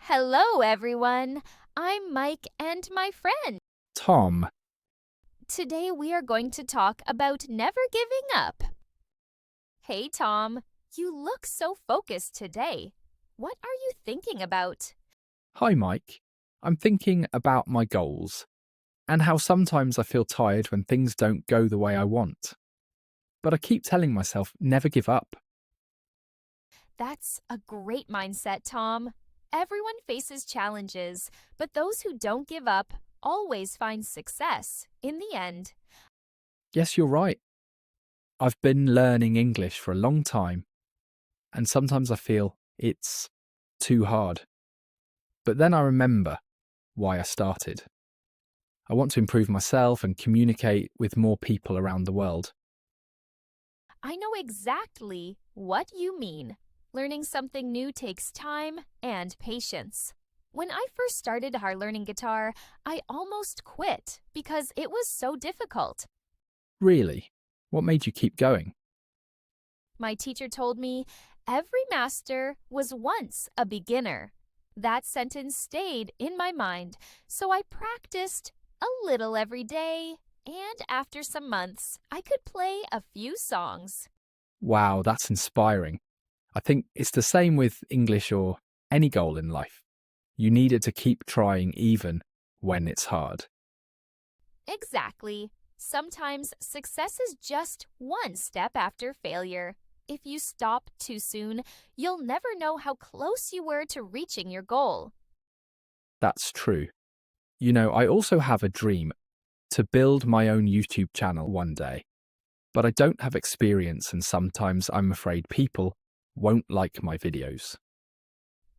Hello, everyone. I'm Mike and my friend. Tom, Today we are going to talk about never giving up. Hey, Tom. You look so focused today. What are you thinking about? hi Mike. I'm thinking about my goals and how sometimes I feel tired when things don't go the way I want. But I keep telling myself never give up. That's a great mindset, Tom. Everyone faces challenges, but those who don't give up always find success in the end. Yes, you're right. I've been learning English for a long time, and sometimes I feel it's too hard. But then I remember why I started. I want to improve myself and communicate with more people around the world. I know exactly what you mean. Learning something new takes time and patience. When I first started learning guitar, I almost quit because it was so difficult. Really? What made you keep going? My teacher told me every master was once a beginner. That sentence stayed in my mind, so I practiced a little every day, and after some months, I could play a few songs. Wow, that's inspiring. I think it's the same with English or any goal in life. You need it to keep trying even when it's hard. Exactly. Sometimes success is just one step after failure. If you stop too soon, you'll never know how close you were to reaching your goal. That's true. You know, I also have a dream to build my own YouTube channel one day, but I don't have experience and sometimes I'm afraid people won't like my videos.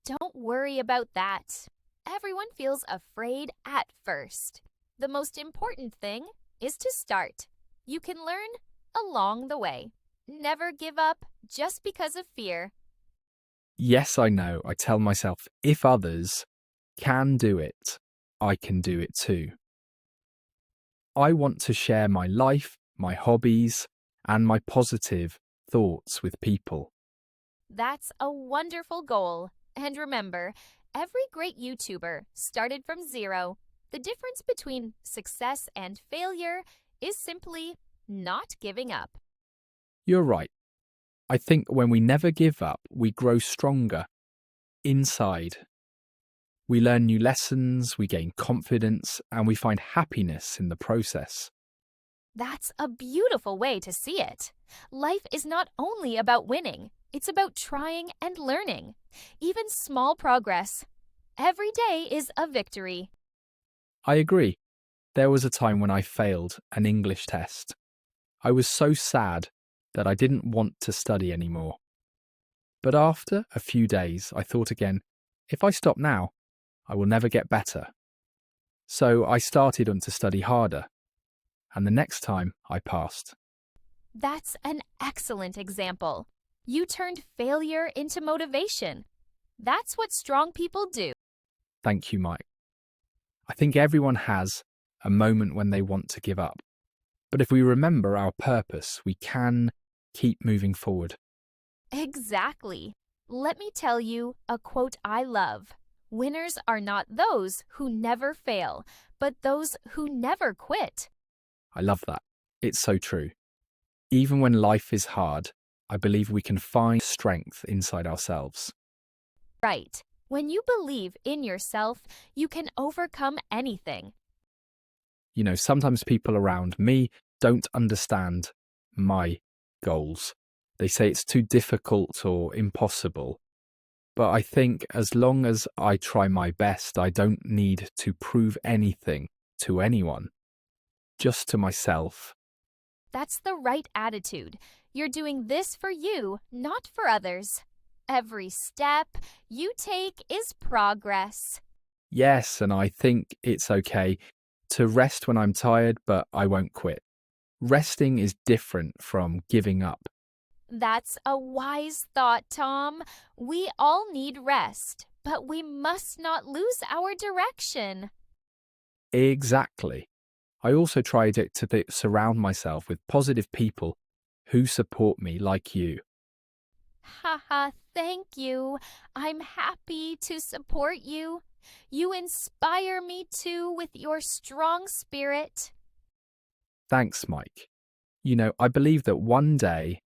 Don't worry about that. Everyone feels afraid at first. The most important thing is to start. You can learn along the way. Never give up just because of fear. Yes, I know. I tell myself if others can do it, I can do it too. I want to share my life, my hobbies, and my positive thoughts with people. That's a wonderful goal. And remember, every great YouTuber started from zero. The difference between success and failure is simply not giving up. You're right. I think when we never give up, we grow stronger inside. We learn new lessons, we gain confidence, and we find happiness in the process. That's a beautiful way to see it. Life is not only about winning, it's about trying and learning. Even small progress. Every day is a victory. I agree. There was a time when I failed an English test. I was so sad that I didn't want to study anymore. But after a few days, I thought again, if I stop now, I will never get better. So I started on to study harder, and the next time I passed. That's an excellent example. You turned failure into motivation. That's what strong people do. Thank you, Mike. I think everyone has a moment when they want to give up. But if we remember our purpose, we can keep moving forward. Exactly. Let me tell you a quote I love. Winners are not those who never fail, but those who never quit. I love that. It's so true. Even when life is hard, I believe we can find strength inside ourselves. Right. When you believe in yourself, you can overcome anything. You know, sometimes people around me don't understand my goals. They say it's too difficult or impossible. But I think as long as I try my best, I don't need to prove anything to anyone, just to myself. That's the right attitude. You're doing this for you, not for others. Every step you take is progress. Yes, and I think it's okay to rest when I'm tired, but I won't quit. Resting is different from giving up. That's a wise thought, Tom. We all need rest, but we must not lose our direction. Exactly. I also tried to surround myself with positive people who support me like you. Haha, thank you. I'm happy to support you. You inspire me too with your strong spirit. Thanks, Mike. I believe that one day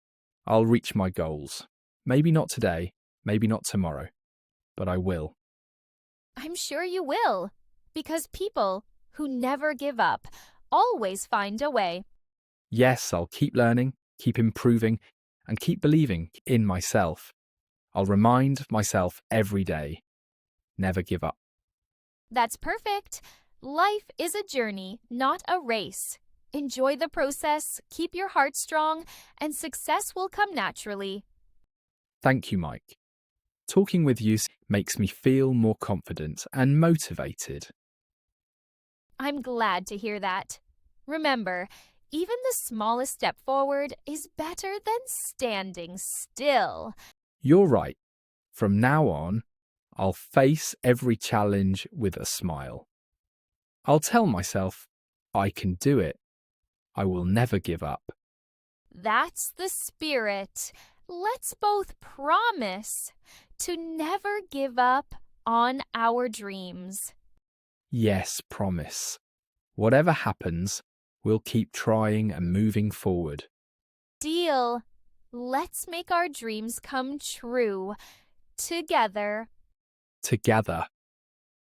I'll reach my goals. Maybe not today, maybe not tomorrow, but I will. I'm sure you will, because people who never give up always find a way. Yes, I'll keep learning, keep improving, and keep believing in myself. I'll remind myself every day, never give up. That's perfect. Life is a journey, not a race. Enjoy the process, keep your heart strong, and success will come naturally. Thank you, Mike. Talking with you makes me feel more confident and motivated. I'm glad to hear that. Remember, even the smallest step forward is better than standing still. You're right. From now on, I'll face every challenge with a smile. I'll tell myself, I can do it. I will never give up. That's the spirit. Let's both promise to never give up on our dreams. Yes, promise. Whatever happens, we'll keep trying and moving forward. Deal. Let's make our dreams come true. Together. Together.